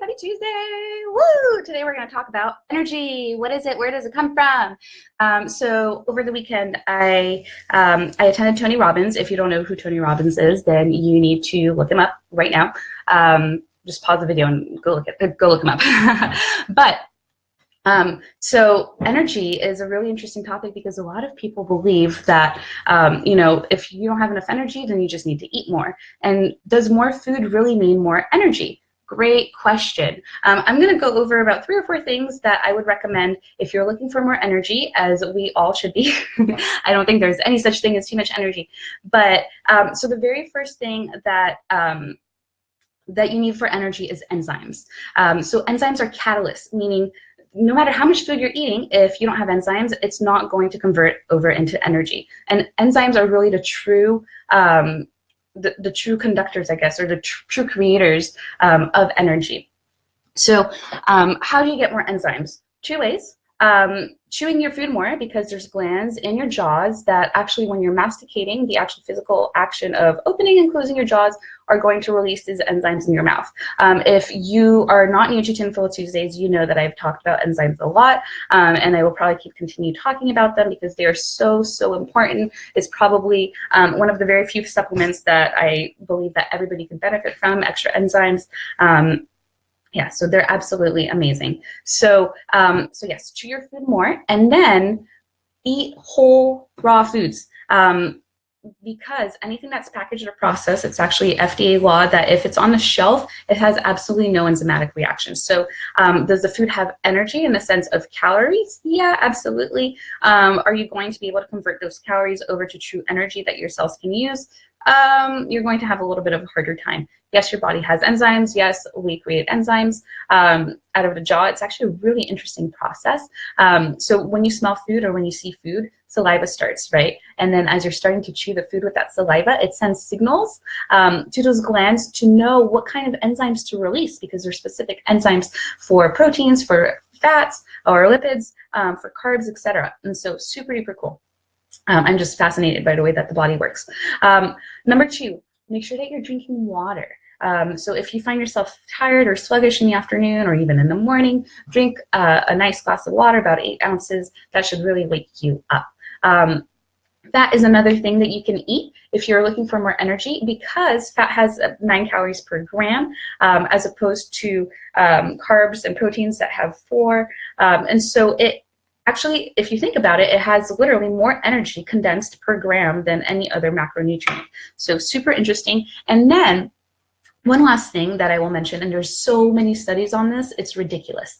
Happy Tuesday! Woo! Today we're going to talk about energy. What is it? Where does it come from? So over the weekend, I attended Tony Robbins. If you don't know who Tony Robbins is, then you need to look him up right now. Just pause the video and go look him up. But so energy is a really interesting topic because a lot of people believe that, if you don't have enough energy, then you just need to eat more. And does more food really mean more energy? Great question. I'm going to go over about 3 or 4 things that I would recommend if you're looking for more energy, as we all should be. I don't think there's any such thing as too much energy. But so the very first thing that you need for energy is enzymes. So enzymes are catalysts, meaning no matter how much food you're eating, if you don't have enzymes, it's not going to convert over into energy. And enzymes are really the true the true conductors, I guess, or the true creators of energy. So how do you get more enzymes? 2 ways. Chewing your food more, because there's glands in your jaws that actually, when you're masticating, the actual physical action of opening and closing your jaws are going to release these enzymes in your mouth. If you are not new to Tinfoil Tuesdays, you know that I've talked about enzymes a lot, and I will probably continue talking about them because they are so important. It's probably one of the very few supplements that I believe that everybody can benefit from, extra enzymes. Yeah, so they're absolutely amazing. So, yes, chew your food more, and then eat whole raw foods. Because anything that's packaged or processed, it's actually FDA law that if it's on the shelf, it has absolutely no enzymatic reaction. So does the food have energy in the sense of calories? Yeah, absolutely. Are you going to be able to convert those calories over to true energy that your cells can use? You're going to have a little bit of a harder time. Yes, your body has enzymes. Yes, we create enzymes out of the jaw. It's actually a really interesting process. So when you smell food or when you see food, saliva starts, right? And then as you're starting to chew the food with that saliva, it sends signals to those glands to know what kind of enzymes to release, because there's specific enzymes for proteins, for fats, or lipids, for carbs, etc. And so super duper cool. I'm just fascinated by the way that the body works. Number 2, make sure that you're drinking water. So if you find yourself tired or sluggish in the afternoon or even in the morning, drink a nice glass of water, about 8 ounces. That should really wake you up. That is another thing that you can eat if you're looking for more energy, because fat has 9 calories per gram, as opposed to carbs and proteins that have 4. And so it actually, if you think about it, it has literally more energy condensed per gram than any other macronutrient. So super interesting. And then one last thing that I will mention, and there's so many studies on this, it's ridiculous.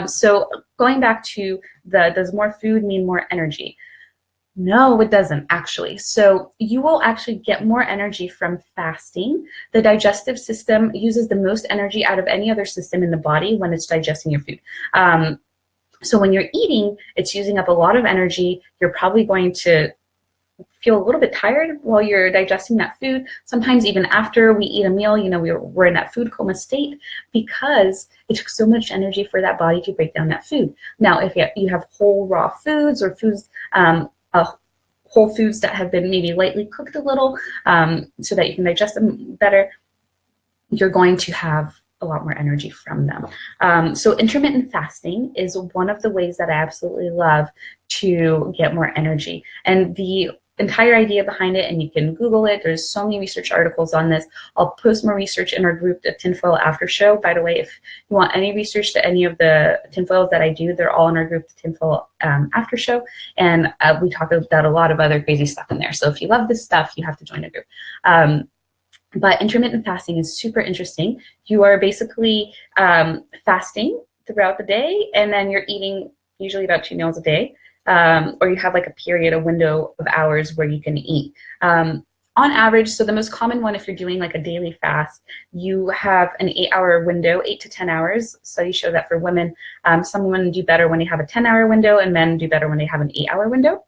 So going back to does more food mean more energy? No, it doesn't actually. So you will actually get more energy from fasting. The digestive system uses the most energy out of any other system in the body when it's digesting your food. So when you're eating, it's using up a lot of energy. You're probably going to feel a little bit tired while you're digesting that food. Sometimes even after we eat a meal, we're in that food coma state because it took so much energy for that body to break down that food. Now, if you have whole raw foods or foods, whole foods that have been maybe lightly cooked a little so that you can digest them better, you're going to have a lot more energy from them. So intermittent fasting is one of the ways that I absolutely love to get more energy. And the entire idea behind it, and you can Google it, there's so many research articles on this. I'll post more research in our group, the Tinfoil After Show. By the way, if you want any research to any of the tinfoils that I do, they're all in our group, the Tinfoil After Show. And we talk about a lot of other crazy stuff in there. So if you love this stuff, you have to join the group. But intermittent fasting is super interesting. You are basically fasting throughout the day, and then you're eating usually about 2 meals a day, or you have like a period, a window of hours where you can eat. On average, so the most common one, if you're doing like a daily fast, you have an 8-hour window, 8 to 10 hours. Studies show that for women, some women do better when they have a 10-hour window, and men do better when they have an 8-hour window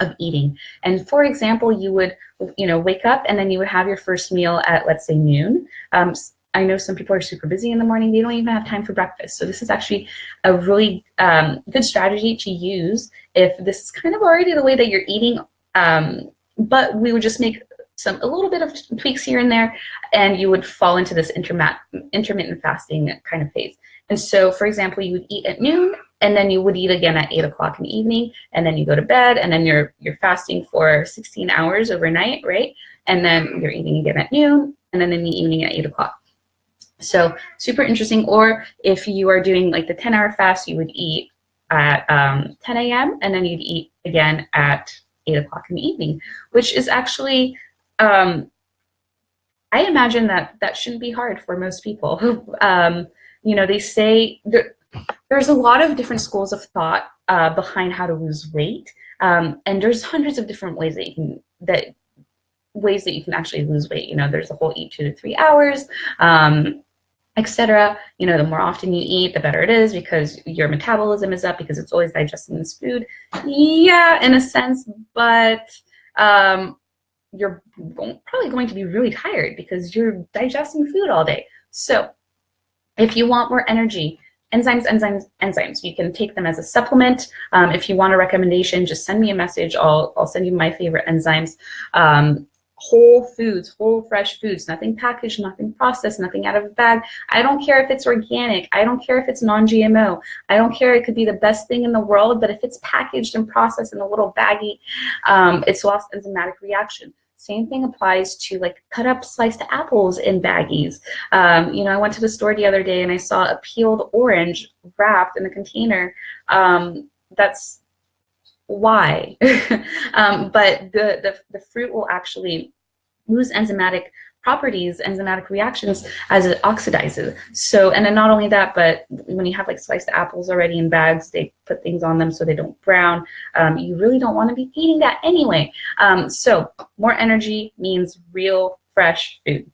of eating. And for example, you would wake up and then you would have your first meal at, let's say, noon. I know some people are super busy in the morning, they don't even have time for breakfast. So this is actually a really good strategy to use if this is kind of already the way that you're eating, but we would just make a little bit of tweaks here and there, and you would fall into this intermittent fasting kind of phase. And so, for example, you would eat at noon, and then you would eat again at 8 o'clock in the evening, and then you go to bed, and then you're fasting for 16 hours overnight, right? And then you're eating again at noon, and then in the evening at 8 o'clock. So super interesting. Or if you are doing like the 10-hour fast, you would eat at 10 a.m. and then you'd eat again at 8 o'clock in the evening, which is actually, I imagine that shouldn't be hard for most people. You know, they say there's a lot of different schools of thought behind how to lose weight, and there's hundreds of different ways that you can actually lose weight. You know, there's the whole eat 2 to 3 hours, etc. You know, the more often you eat, the better it is because your metabolism is up because it's always digesting this food. Yeah, in a sense, but you're probably going to be really tired because you're digesting food all day. So if you want more energy, enzymes, you can take them as a supplement. If you want a recommendation, just send me a message. I'll send you my favorite enzymes. Whole foods, whole fresh foods, nothing packaged, nothing processed, nothing out of a bag. I don't care if it's organic. I don't care if it's non-GMO. I don't care. It could be the best thing in the world, but if it's packaged and processed in a little baggie, it's lost enzymatic reaction. Same thing applies to like cut up sliced apples in baggies. You know, I went to the store the other day and I saw a peeled orange wrapped in a container. That's why. But the fruit will actually lose enzymatic properties, enzymatic reactions as it oxidizes. So, and then not only that, but when you have like sliced apples already in bags, they put things on them so they don't brown. You really don't want to be eating that anyway. So more energy means real fresh food.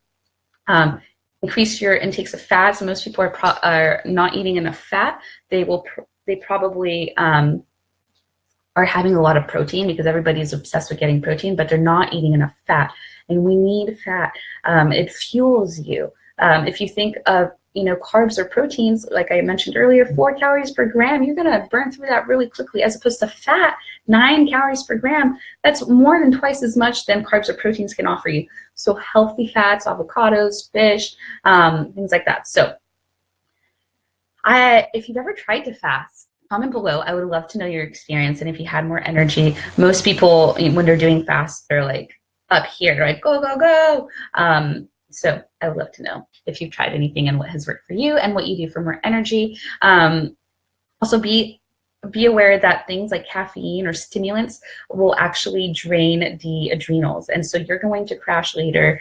Increase your intakes of fat. So most people are not eating enough fat. They probably are having a lot of protein because everybody's obsessed with getting protein, but they're not eating enough fat. And we need fat. It fuels you. If you think of, you know, carbs or proteins, like I mentioned earlier, 4 calories per gram, you're gonna burn through that really quickly, as opposed to fat, 9 calories per gram. That's more than twice as much than carbs or proteins can offer you. So healthy fats, avocados, fish, things like that. So if you've ever tried to fast, comment below. I would love to know your experience and if you had more energy. Most people, when they're doing fast, they're like up here, they're like, go, go, go. So I would love to know if you've tried anything and what has worked for you and what you do for more energy. Also be aware that things like caffeine or stimulants will actually drain the adrenals. And so you're going to crash later.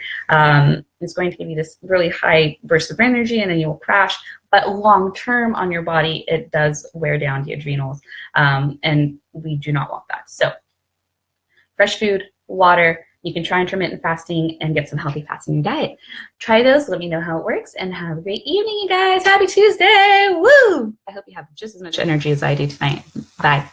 It's going to give you this really high burst of energy and then you'll crash. But long term on your body, it does wear down the adrenals. And we do not want that. So fresh food, water. You can try intermittent fasting and get some healthy fats in your diet. Try those. Let me know how it works and have a great evening, you guys. Happy Tuesday. Woo! I hope you have just as much energy as I do tonight. Bye.